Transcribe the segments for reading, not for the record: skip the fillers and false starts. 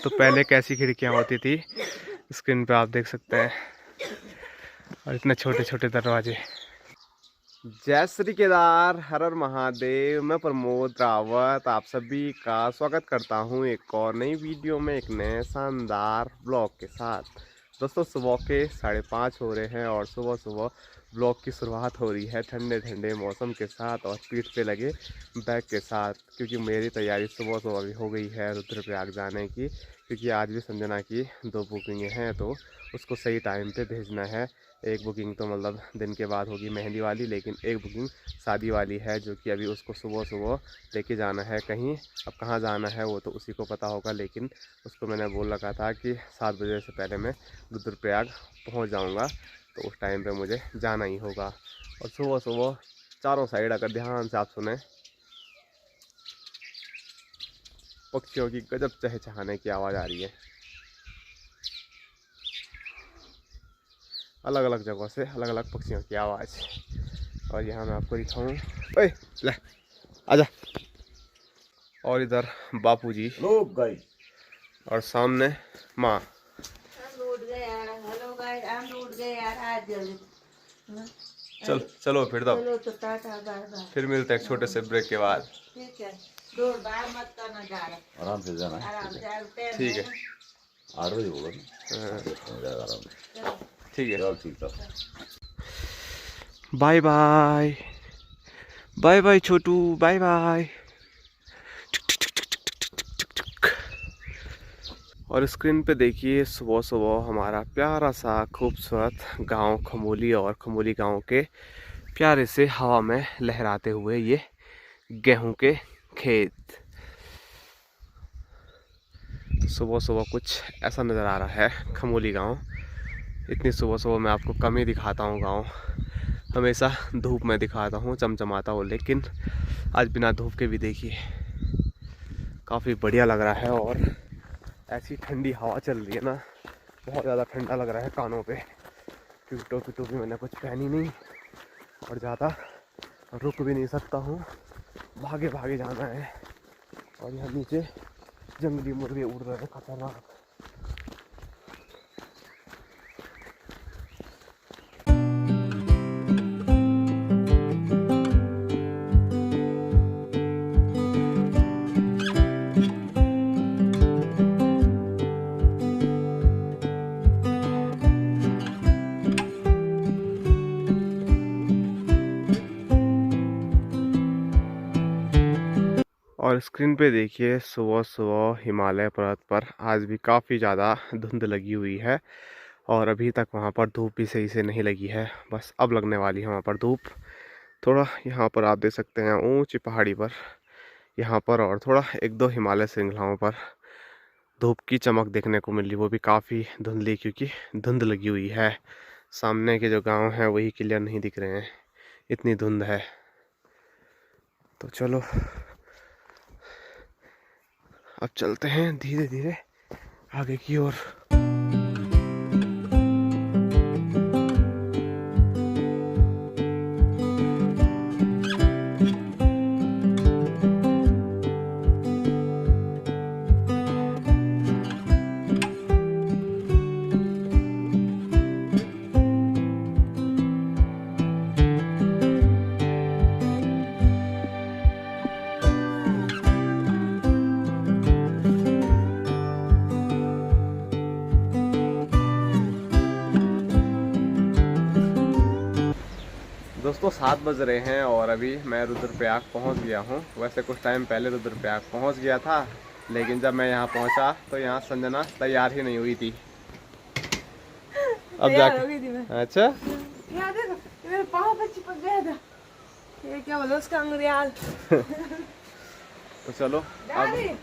तो पहले कैसी खिड़कियाँ होती थी स्क्रीन पे आप देख सकते हैं, और इतने छोटे छोटे दरवाजे। जय श्री केदार, हर हर महादेव। मैं प्रमोद रावत आप सभी का स्वागत करता हूं एक और नई वीडियो में, एक नए शानदार ब्लॉग के साथ। दोस्तों सुबह के 5:30 हो रहे हैं और सुबह सुबह ब्लॉग की शुरुआत हो रही है ठंडे ठंडे मौसम के साथ और पीठ पे लगे बैग के साथ, क्योंकि मेरी तैयारी सुबह सुबह भी हो गई है रुद्रप्रयाग जाने की। क्योंकि आज भी संजना की 2 बुकिंगें हैं तो उसको सही टाइम पे भेजना है। एक बुकिंग तो मतलब दिन के बाद होगी मेहंदी वाली, लेकिन एक बुकिंग शादी वाली है जो कि अभी उसको सुबह सुबह लेके जाना है कहीं। अब कहाँ जाना है वो तो उसी को पता होगा, लेकिन उसको मैंने बोल रखा था कि 7 बजे से पहले मैं रुद्रप्रयाग पहुँच जाऊँगा, तो उस टाइम पे मुझे जाना ही होगा। और सुबह सुबह चारों साइड अगर ध्यान से आप सुने, पक्षियों की गजब चहचहाने की आवाज़ आ रही है, अलग अलग जगहों से अलग अलग पक्षियों की आवाज़। और यहाँ मैं आपको दिखाऊँ, ओए ले आजा। और इधर बापूजी और सामने माँ। चल चलो फिर तब चलो तो टाटा बाय बाय। फिर मिलते हैं छोटे से ब्रेक के बाद। ठीक है, दौड़ बाहर मत करना, जा रहा आराम से जाना है। आराम से ठीक है 8 बजे बोला ना, आराम से। ठीक है, चल ठीक था। बाय बाय बाय बाय छोटू, बाय बाय। और स्क्रीन पे देखिए सुबह सुबह हमारा प्यारा सा खूबसूरत गांव खमोली, और खमोली गांव के प्यारे से हवा में लहराते हुए ये गेहूं के खेत। सुबह सुबह कुछ ऐसा नज़र आ रहा है खमोली गांव। इतनी सुबह सुबह मैं आपको कम ही दिखाता हूँ गांव, हमेशा धूप में दिखाता हूँ चमचमाता हो, लेकिन आज बिना धूप के भी देखिए काफ़ी बढ़िया लग रहा है। और ऐसी ठंडी हवा चल रही है ना, बहुत ज़्यादा ठंडा लग रहा है कानों पे, क्योंकि टोपी टोपी मैंने कुछ पहनी नहीं और ज़्यादा रुक भी नहीं सकता हूँ, भागे भागे जाना है। और यहाँ नीचे जंगली मुर्गे उड़ रहे हैं खतरनाक। और स्क्रीन पे देखिए सुबह सुबह हिमालय पर्वत पर आज भी काफ़ी ज़्यादा धुंध लगी हुई है, और अभी तक वहाँ पर धूप भी सही से नहीं लगी है, बस अब लगने वाली है वहाँ पर धूप। थोड़ा यहाँ पर आप देख सकते हैं ऊंची पहाड़ी पर यहाँ पर, और थोड़ा 1-2 हिमालय श्रृंखलाओं पर धूप की चमक देखने को मिली, वो भी काफ़ी धुंधली, क्योंकि धुंध लगी हुई है। सामने के जो गांव हैं वही क्लियर नहीं दिख रहे हैं, इतनी धुंध है। तो चलो अब चलते हैं धीरे धीरे आगे की ओर। दोस्तों 7 बज रहे हैं और अभी मैं रुद्रप्रयाग पहुंच गया हूं। वैसे कुछ टाइम पहले रुद्रप्रयाग पहुंच गया था, लेकिन जब मैं यहां पहुंचा तो यहां संजना तैयार ही नहीं हुई थी। अब जाके अच्छा यहाँ देखो, ये मेरे पाँव पे चिपक गया था, ये क्या बोलो उसका अंगुरियाल। तो चलो अब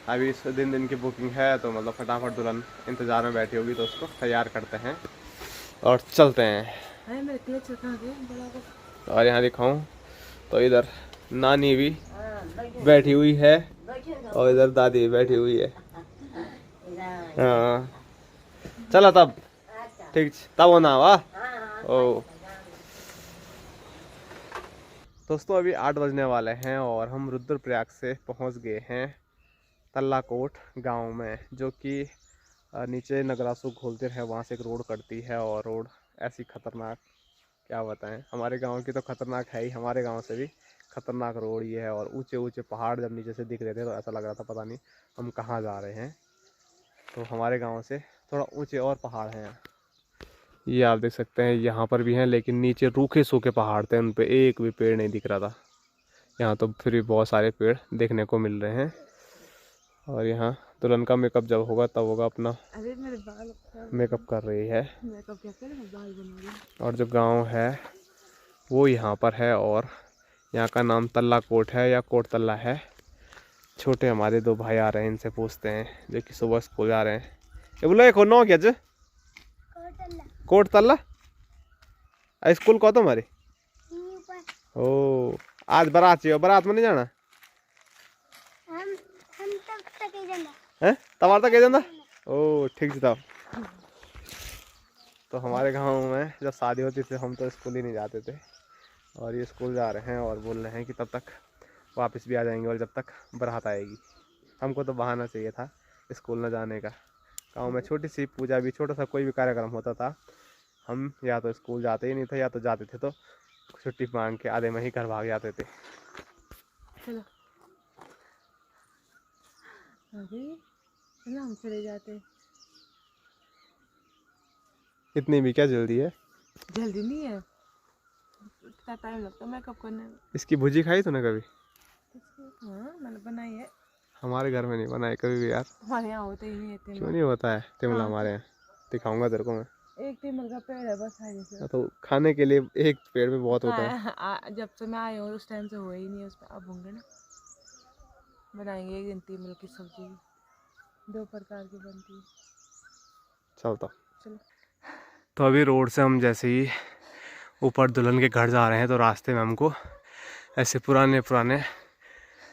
अभी इस दिन की बुकिंग है, तो मतलब फटाफट दुल्हन इंतज़ार में बैठी होगी, तो उसको तैयार करते हैं और चलते हैं। और यहाँ दिखाऊं तो इधर नानी भी बैठी हुई है और इधर दादी भी बैठी हुई है। हाँ चला तब ठीक तब होना वाह। ओ दोस्तों अभी 8 बजने वाले हैं और हम रुद्रप्रयाग से पहुंच गए हैं तल्लाकोट गांव में, जो कि नीचे नगरासू घोलते हैं, वहाँ से एक रोड कटती है। और रोड ऐसी खतरनाक, क्या बताएं। हमारे गांव की तो खतरनाक है ही, हमारे गांव से भी खतरनाक रोड ये है। और ऊंचे ऊंचे पहाड़ जब नीचे से दिख रहे थे तो ऐसा लग रहा था पता नहीं हम कहाँ जा रहे हैं। तो हमारे गांव से थोड़ा ऊंचे और पहाड़ हैं। ये आप देख सकते हैं, यहाँ पर भी हैं, लेकिन नीचे रूखे सूखे पहाड़ थे, उन पे एक भी पेड़ नहीं दिख रहा था। यहाँ तो फिर भी बहुत सारे पेड़ देखने को मिल रहे हैं। और यहाँ दुल्हन का मेकअप जब होगा तब होगा, अपना अरे मेरे बाल मेकअप कर रही है। मेकअप क्या करे, मैं बाल बना रही हूँ। और जो गांव है वो यहाँ पर है, और यहाँ का नाम तल्लाकोट है या कोट तल्ला है। छोटे हमारे दो भाई आ रहे हैं, इनसे पूछते हैं, जो कि सुबह स्कूल जा रहे हैं। ये बोलो एक नौ क्या कोट तल्ला स्कूल को तुम्हारी। ओ आज बारात चाहिए, बारात में नहीं जाना है, तबार तक जाना। ओ ठीक जी। तब तो हमारे गांव में जब शादी होती थी हम तो स्कूल ही नहीं जाते थे, और ये स्कूल जा रहे हैं और बोल रहे हैं कि तब तक वापस भी आ जाएंगे, और जब तक बारात आएगी। हमको तो बहाना चाहिए था स्कूल न जाने का। गांव में छोटी सी पूजा भी, छोटा सा कोई भी कार्यक्रम होता था, हम या तो स्कूल जाते ही नहीं थे, या तो जाते थे तो छुट्टी मांग के आधे में ही घर भाग जाते थे। चलो अभी चलो हम चले जाते हैं। इतनी भी क्या जल्दी है? जल्दी नहीं है, इतना टाइम लगता है मेकअप करने में। इसकी भुजी खाई तूने कभी? हाँ मैंने बनाई है। हमारे घर में नहीं बनाई कभी भी यार। हमारे यहाँ होते ही नहीं है क्यों नहीं होता है तिमला? हाँ। हमारे यहाँ दिखाऊंगा तेरे को मैं। एक टीमल का पेड़ है बस, आगे से तो खाने के लिए एक पेड़ में बहुत होता है। जब से मैं आई हूँ उस टाइम से हुए ही नहीं, उस पर अब होंगे ना। बनाएंगे एक दिन टीमल की सब्जी, 2 प्रकार की बनती है। चलता चलो। तो अभी रोड से हम जैसे ही ऊपर दुल्हन के घर जा रहे हैं, तो रास्ते में हमको ऐसे पुराने पुराने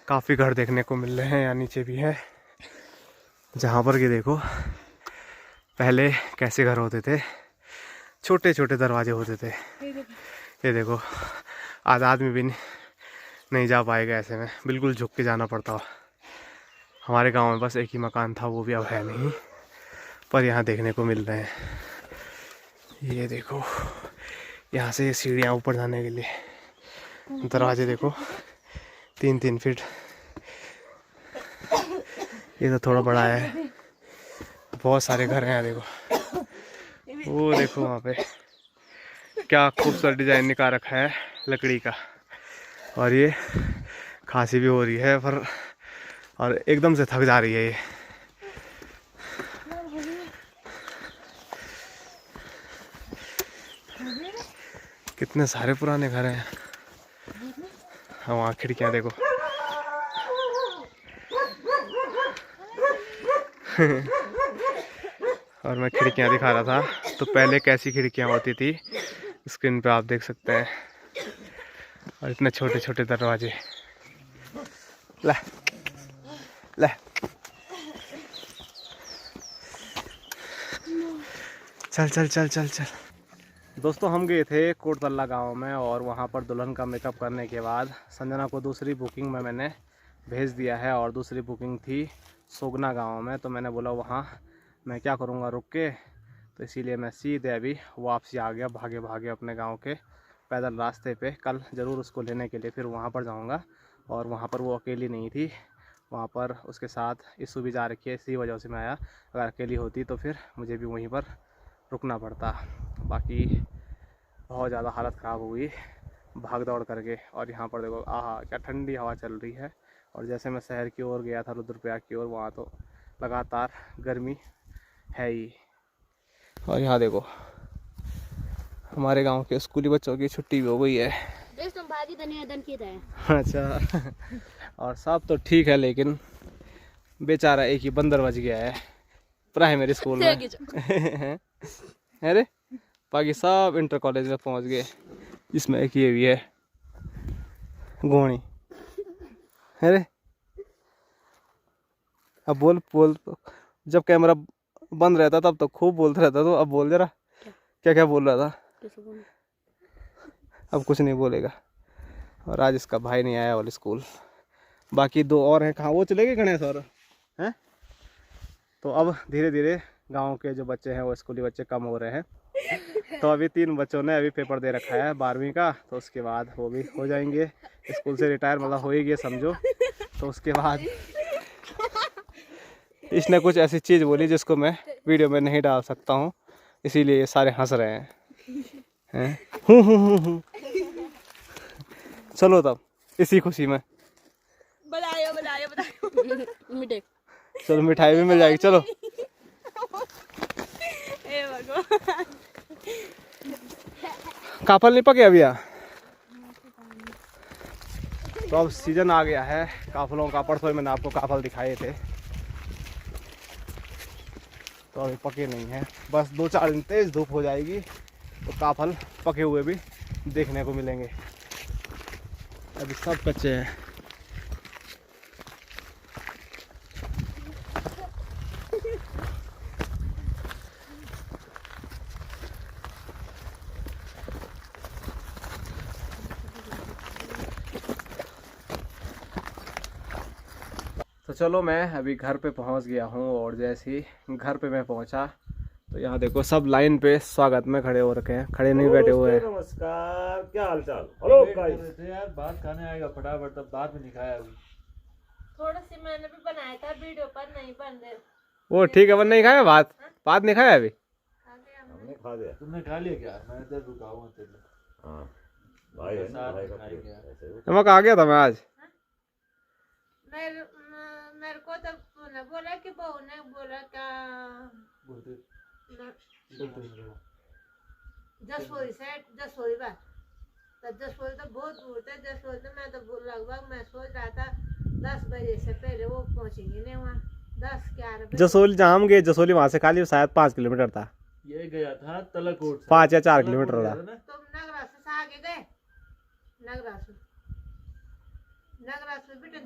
काफ़ी घर देखने को मिल रहे हैं। यहाँ नीचे भी है, जहाँ पर कि देखो पहले कैसे घर होते थे, छोटे छोटे दरवाजे होते थे। ये देखो आधा आदमी भी नहीं जा पाएगा ऐसे में, बिल्कुल झुक के जाना पड़ता। हमारे गांव में बस एक ही मकान था, वो भी अब है नहीं, पर यहाँ देखने को मिल रहे हैं। ये देखो यहाँ से सीढ़ियाँ ऊपर जाने के लिए, दरवाजे देखो 3-3 फीट। ये तो थोड़ा बड़ा है, बहुत सारे घर हैं। देखो वो देखो वहाँ पे क्या खूबसूरत डिजाइन निकाल रखा है लकड़ी का। और ये खांसी भी हो रही है पर, और एकदम से थक जा रही है ये। कितने सारे पुराने घर हैं। हाँ वहाँ खिड़कियाँ देखो। और मैं खिड़कियाँ दिखा रहा था, तो पहले कैसी खिड़कियाँ होती थी स्क्रीन पे आप देख सकते हैं। और इतने छोटे छोटे दरवाजे। ला ला चल चल चल चल चल। दोस्तों हम गए थे कोटतल्ला गांव में, और वहां पर दुल्हन का मेकअप करने के बाद संजना को दूसरी बुकिंग में मैंने भेज दिया है। और दूसरी बुकिंग थी सोगना गांव में, तो मैंने बोला वहां मैं क्या करूंगा रुक के, तो इसीलिए मैं सीधे अभी वापसी आ गया, भागे भागे अपने गांव के पैदल रास्ते पे। कल ज़रूर उसको लेने के लिए फिर वहां पर जाऊंगा। और वहां पर वो अकेली नहीं थी, वहां पर उसके साथ इशू भी जा रखी है, इसी वजह से मैं आया। अगर अकेली होती तो फिर मुझे भी वहीं पर रुकना पड़ता। बाकी बहुत ज़्यादा हालत ख़राब हुई भाग दौड़ करके। और यहाँ पर देखो आहा क्या ठंडी हवा चल रही है। और जैसे मैं शहर की ओर गया था रुद्रप्रयाग की ओर, वहाँ तो लगातार गर्मी है ही। और यहाँ देखो हमारे गांव के स्कूली बच्चों की छुट्टी भी हो गई है। अच्छा और सब तो ठीक है, लेकिन बेचारा एक ही बंदर बच गया है प्राइमरी स्कूल में। अरे बाकी सब इंटर कॉलेज में पहुंच गए, इसमें एक ये भी है गोणी। अरे अब बोल बोल, जब कैमरा बंद रहता तब तो खूब बोलता रहता, तो अब बोल जरा क्या क्या बोल रहा था। अब कुछ नहीं बोलेगा। और आज इसका भाई नहीं आया वाले स्कूल। बाकी 2 और हैं, कहाँ वो चले गए गणेश और हैं। तो अब धीरे धीरे गांव के जो बच्चे हैं वो स्कूली बच्चे कम हो रहे हैं। तो अभी 3 बच्चों ने अभी पेपर दे रखा है 12वीं का, तो उसके बाद वो भी हो जाएंगे स्कूल से रिटायर, मतलब हो ही गए समझो। तो उसके बाद इसने कुछ ऐसी चीज़ बोली जिसको मैं वीडियो में नहीं डाल सकता हूँ, इसीलिए ये सारे हंस रहे हैं। चलो तब इसी खुशी में चलो मिठाई भी मिल जाएगी। चलो काफल नहीं पके अभी यहाँ। तो अब सीजन आ गया है काफलों का। परसों मैंने आपको काफल दिखाए थे, तो अभी पके नहीं हैं। बस 2-4 दिन तेज धूप हो जाएगी तो काफल पके हुए भी देखने को मिलेंगे। अभी सब कच्चे हैं। तो चलो मैं अभी घर पे पहुंच गया हूं, और जैसे ही घर पे मैं पहुंचा तो यहाँ देखो सब लाइन पे स्वागत में खड़े हो रखे हैं, खड़े नहीं बैठे हुए हैं। नमस्कार, क्या हाल चाल। Hello guys. यार बात खाने आएगा फटाफट, तब बात में नहीं खाया अभी। थोड़ा सी मैंने भी बनाया था वीडियो पर, नहीं बन रहे। वो ठीक है, वन नहीं खाया भात नहीं खाया अभी। हमने खा लिया। तुमने खा लिया क्या? मैं इधर रुका हूँ तेरे। हाँ भाई है ना, साथ भाई का खाएंगे। प्लेट ऐसे ही। नमक आ गया था मैं आज। मेरे को तो तूने बोला कि बहू ने बोला क्या जसोरी से जसोरी बात, तो जसोरी तो बहुत दूर थे। जसोरी तो मैं तो लगभग मैं सोच रहा था 10 बजे से पहले वो पहुंचेंगे नहीं वहाँ। 10-11 बजे जसोली जहाँ हम गए, जसोली वहाँ से खाली शायद 5 किलोमीटर था। ये गया था तलकोट से। 5 या 4 किलोमीटर था। तुम नगरासू से आगे गए। नगरासू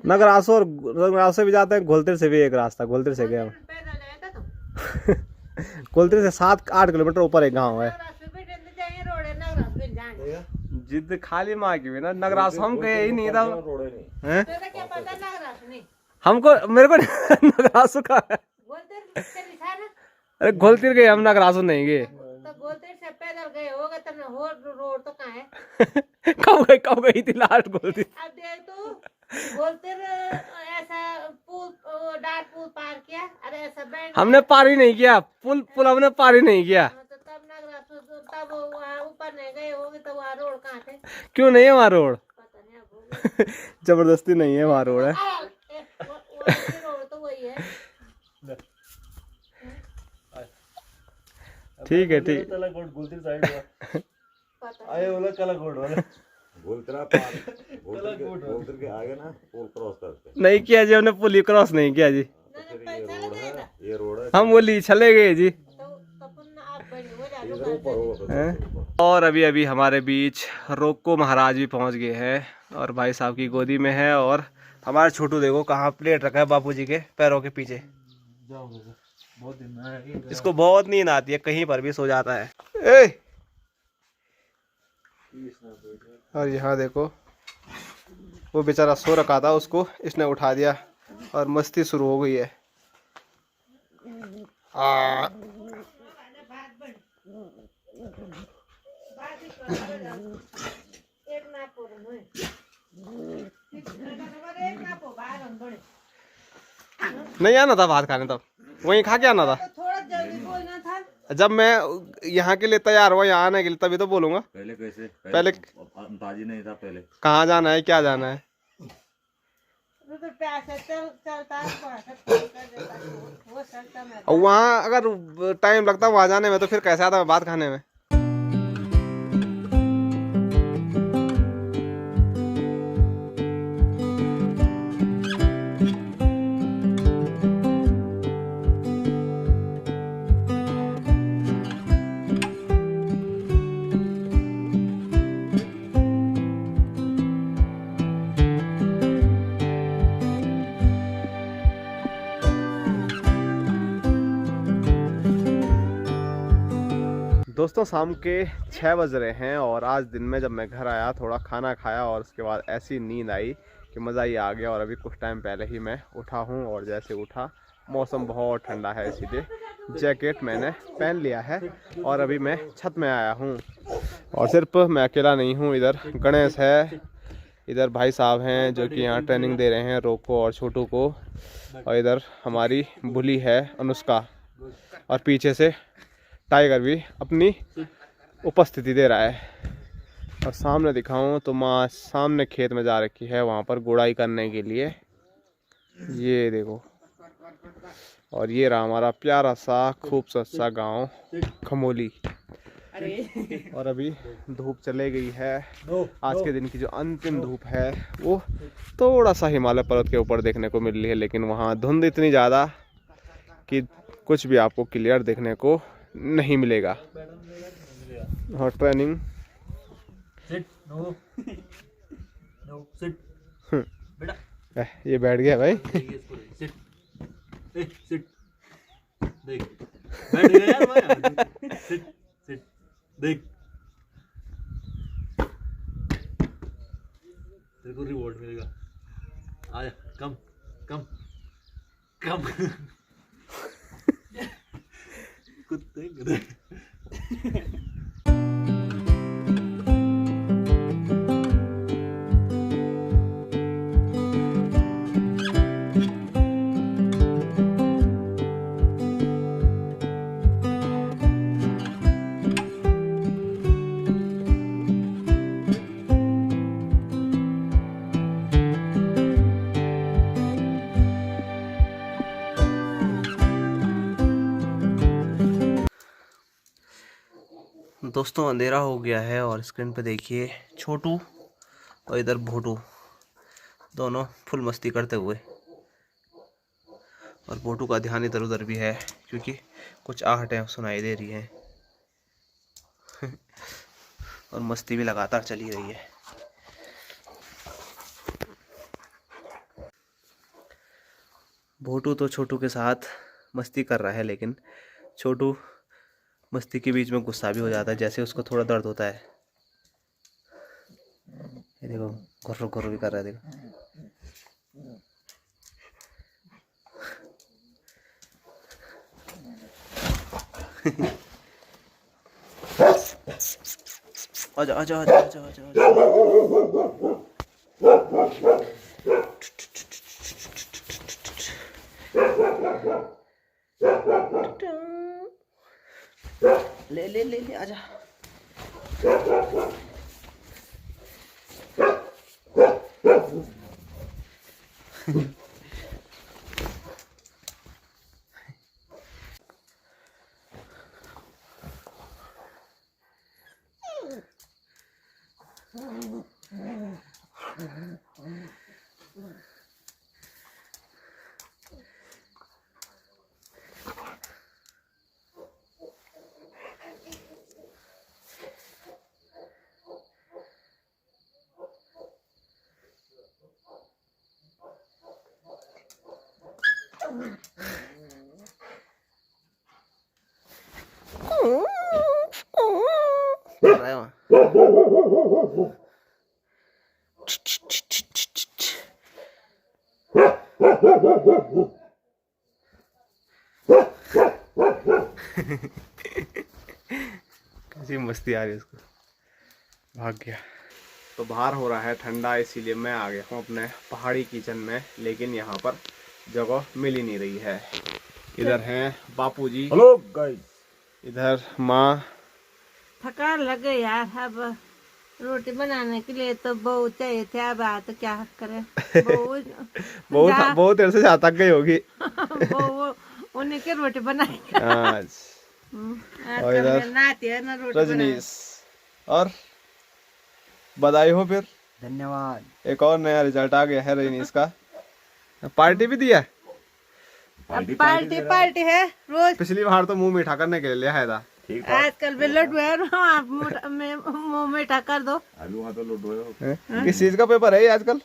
नगरासो और नगरासो भी जाते हैं, घोलतिर से भी एक रास्ता, घोलतिर से गए हम। पैदल गए थे तुम। घोलतिर से 7-8 किलोमीटर ऊपर एक गाँव है। नगरासू भी जाएंगे, रोड है नगरासू भी जाएंगे। जिद खाली माँ की भी ना, नगरासो हम गए ही नहीं था। रोड़े नहीं। हैं? तेरा क्या पता नगरासू नहीं? हमको मेरे को नगरासो का है। गोलतीर चली था ना, अरे घोलतिर गए हम, नगरासो नहीं गए। तो गोलतीर से पैदल गए होगे तुमने। हो रोड तो कहाँ है? कब गई थी लास्ट घोलतिर? अब देख तू, गोलतीर ऐसा पुल डार पुल पार किया, अरे ऐसा बैंड हमने पार ही नहीं किया, पुल हमने पार ही नहीं किया। तो तब नगरासू तब वहाँ ऊपर नहीं गए होगे, तो वहाँ रोड कहाँ थे? क्यों नहीं है वहाँ रोड? पता नहीं अब होगी। जबरदस्ती नहीं है वहाँ रोड है। रोड तो वही है। ठीक है ठीक। तलकोट गुलतिर साइड हुआ। पता आए बोला कलाकोट वाला। गोलतरा पार, गोलतर के आगे ना पुल क्रॉस करते। नहीं किया जी हमने, पुल ही क्रॉस नहीं किया जी। फिर ये रोड है, ये रोड है। हम बोली चले गए जी। तो अपन आप बनी हो जा इधर ऊपर होगा हैं? और अभी हमारे बीच रोको महाराज भी पहुंच गए हैं, और भाई साहब की गोदी में है। और हमारा छोटू देखो कहाँ प्लेट रखा है बापूजी के पैरों के पीछे। जाओ बहुत दिन में आया। इसको बहुत नींद आती है, कहीं पर भी सो जाता है। ए! और यहाँ देखो वो बेचारा सो रखा था, उसको इसने उठा दिया और मस्ती शुरू हो गई है। नहीं आना था भात खाने, तब वहीं खा के आना था। थोड़ा जल्दी बोलना था। जब मैं यहाँ के लिए तैयार हुआ, यहाँ आने के लिए, तभी तो बोलूंगा। पहले कैसे? पहले अंदाजी नहीं था पहले। कहाँ जाना है, क्या जाना है। तो प्यासे चलता वो चलता मैं। और वहाँ अगर टाइम लगता वहाँ जाने में, तो फिर कैसे आता मैं बात खाने में। दोस्तों शाम के 6 बज रहे हैं, और आज दिन में जब मैं घर आया थोड़ा खाना खाया, और उसके बाद ऐसी नींद आई कि मज़ा ही आ गया। और अभी कुछ टाइम पहले ही मैं उठा हूँ और जैसे उठा मौसम बहुत ठंडा है, इसीलिए जैकेट मैंने पहन लिया है और अभी मैं छत में आया हूँ। और सिर्फ मैं अकेला नहीं हूँ, इधर गणेश है, इधर भाई साहब हैं जो कि यहाँ ट्रेनिंग दे रहे हैं रोक को और छोटू को, और इधर हमारी बुली है अनुष्का, और पीछे से टाइगर भी अपनी उपस्थिति दे रहा है। और सामने दिखाऊं तो माँ सामने खेत में जा रखी है वहाँ पर गुड़ाई करने के लिए, ये देखो। और ये रहा हमारा प्यारा सा खूबसूरत सा गांव खमोली। और अभी धूप चले गई है, आज के दिन की जो अंतिम धूप है वो थोड़ा सा हिमालय पर्वत के ऊपर देखने को मिल रही है, लेकिन वहाँ धुंध इतनी ज़्यादा कि कुछ भी आपको क्लियर देखने को नहीं मिलेगा। और ट्रेनिंग ये बैठ गया भाई। देख बैठ गया यार मैं। सिट देख, तेरे को रिवॉर्ड मिलेगा। आजा, कम कम कम। कुत्ते गधे। दोस्तों अंधेरा हो गया है और स्क्रीन पे देखिए छोटू और इधर भोटू दोनों फुल मस्ती करते हुए। और भोटू का ध्यान इधर उधर भी है क्योंकि कुछ आहटें सुनाई दे रही हैं। और मस्ती भी लगातार चली रही है। भोटू तो छोटू के साथ मस्ती कर रहा है, लेकिन छोटू मस्ती के बीच में गुस्सा भी हो जाता है जैसे उसको थोड़ा दर्द होता है। ये देखो घुर्र घुर्र भी कर रहा है, देखो। आजा आजा आजा आजा आजा आजा। ले ले ले ले आजा। कैसी मस्ती आ रही है उसको, भाग गया। तो बाहर हो रहा है ठंडा, इसीलिए मैं आ गया हूँ अपने पहाड़ी किचन में, लेकिन यहाँ पर जगह मिल ही नहीं रही है। इधर हैं बापूजी, हेलो गाइस, इधर माँ। थकान लग गई यार, अब रोटी बनाने के लिए तो बहू चाहिए थे, अब आ तो क्या करें। बहुत देर से थक गई होगी। बहू उन्हीं की रोटी बनाई। आज और इधर नाती है ना रोटी रजनीश, और बधाई हो फिर, धन्यवाद। एक और नया रिजल्ट आ गया है रजनीश का। पार्टी भी दिया, पार्टी है रोज। पिछली बार तो मुंह मीठा करने के लिए लिया है था। आजकल भी लड्डू है, आप मुंह मीठा कर दो। आलू हाँ तो लड्डू है। किस चीज का पेपर है ये आजकल?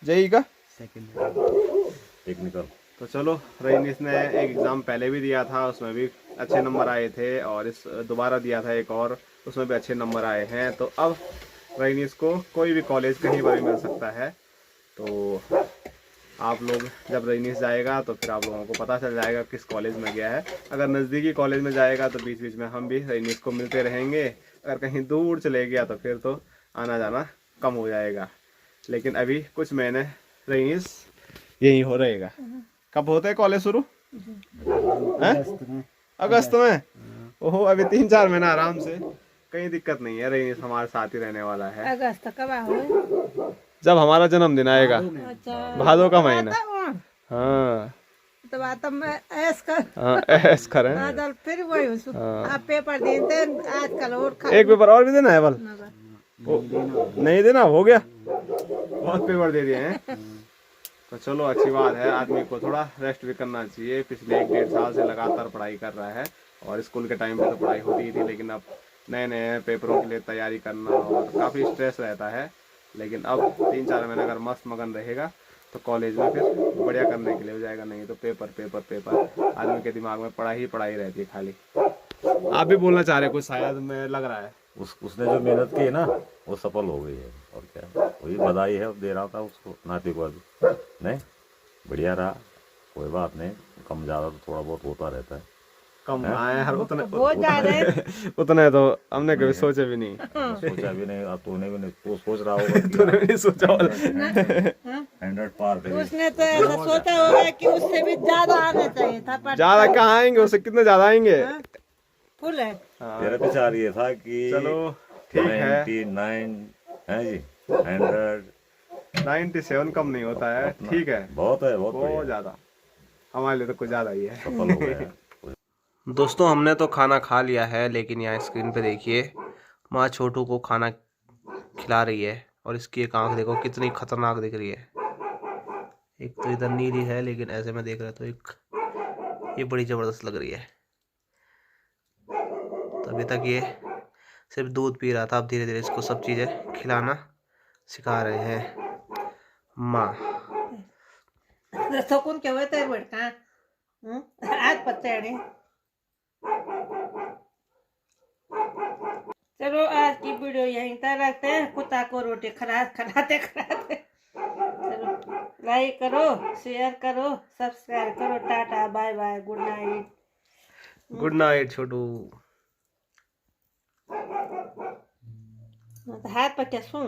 जेई का टेक्निकल। तो चलो, रजनीश ने एक एग्जाम पहले भी दिया था, उसमें भी अच्छे नंबर आए थे, और इस दोबारा दिया था एक और, उसमें भी अच्छे नंबर आए हैं। तो अब रजनीश को कोई भी कॉलेज कहीं पर भी मिल सकता है। तो आप लोग जब रईनीस जाएगा तो फिर आप लोगों को पता चल जाएगा किस कॉलेज में गया है। अगर नज़दीकी कॉलेज में जाएगा तो बीच बीच में हम भी रईनीस को मिलते रहेंगे। अगर कहीं दूर चले गया तो फिर तो आना जाना कम हो जाएगा। लेकिन अभी कुछ महीने रईनीस यही हो रहेगा। कब होता है कॉलेज शुरू? अगस्त में। ओहो, अभी 3-4 महीना आराम से, कहीं दिक्कत नहीं है। रईनीस हमारे साथ ही रहने वाला है। अगस्त कब आओ? जब हमारा जन्मदिन आएगा, अच्छा, भादों का महीना। हाँ तो बात मैं ऐस कर, हाँ ऐस करें। बादल फिर वही आप पेपर देते आजकल और एक पेपर और भी देना है बल? नहीं देना, हो गया, बहुत पेपर दे दिए हैं। तो चलो अच्छी बात है, आदमी को थोड़ा रेस्ट भी करना चाहिए। पिछले 1-1.5 साल से लगातार पढ़ाई कर रहा है और स्कूल के टाइम पे तो पढ़ाई होती ही थी, लेकिन अब नए नए पेपरों के लिए तैयारी करना और काफ़ी स्ट्रेस रहता है। लेकिन अब 3-4 महीने अगर मस्त मगन रहेगा तो कॉलेज में फिर बढ़िया करने के लिए हो जाएगा। नहीं तो पेपर पेपर पेपर, आदमी के दिमाग में पढ़ाई ही पढ़ाई रहती है खाली। आप भी बोलना चाह रहे कुछ, शायद में लग रहा है। उसने जो मेहनत की है ना वो सफल हो गई है, और क्या, वही बधाई है दे रहा था उसको नाती को। अभी नहीं बढ़िया रहा, कोई बात नहीं, कम ज़्यादा तो थोड़ा बहुत होता रहता है। कम आए हर उतने बहुत ज्यादा है। उतने तो हमने कभी सोचे भी नहीं। सोचा भी नहीं, अब तूने भी नहीं, तू सोच रहा होगा तूने भी नहीं सोचा होगा। 100 पार पे। उसने तो ऐसा सोचा होगा कि उससे भी ज्यादा आना चाहिए था, पर ज्यादा कहाँ आएंगे, उससे कितने ज्यादा आएंगे। फुल है। मेरा विचार ये था कि चलो ठीक है, 99 है जी, 100 97 कम नहीं होता है, ठीक है। बहुत है, बहुत बहुत बढ़िया, ज्यादा, हमारे लिए तो कुछ ज्यादा ही है। सफल हो गया। दोस्तों हमने तो खाना खा लिया है, लेकिन यहाँ स्क्रीन पे देखिए माँ छोटू को खाना खिला रही है और इसकी एक आंख देखो कितनी खतरनाक दिख रही है। एक तो इधर नीली है, लेकिन ऐसे में देख रहा तो एक ये बड़ी जबरदस्त लग रही है। तो अभी तक ये सिर्फ दूध पी रहा था, अब धीरे धीरे इसको सब चीज़ें खिलाना सिखा रहे हैं माँ। थकून के होते बेटा आज पत्ते। चलो आज की वीडियो यहीं तक रखते हैं। कुत्ता को रोटी खिलाते खिलाते। चलो लाइक करो, शेयर करो, सब्सक्राइब करो। Tata bye bye, good night. Good night Chhotu. हाथ पर क्या सुन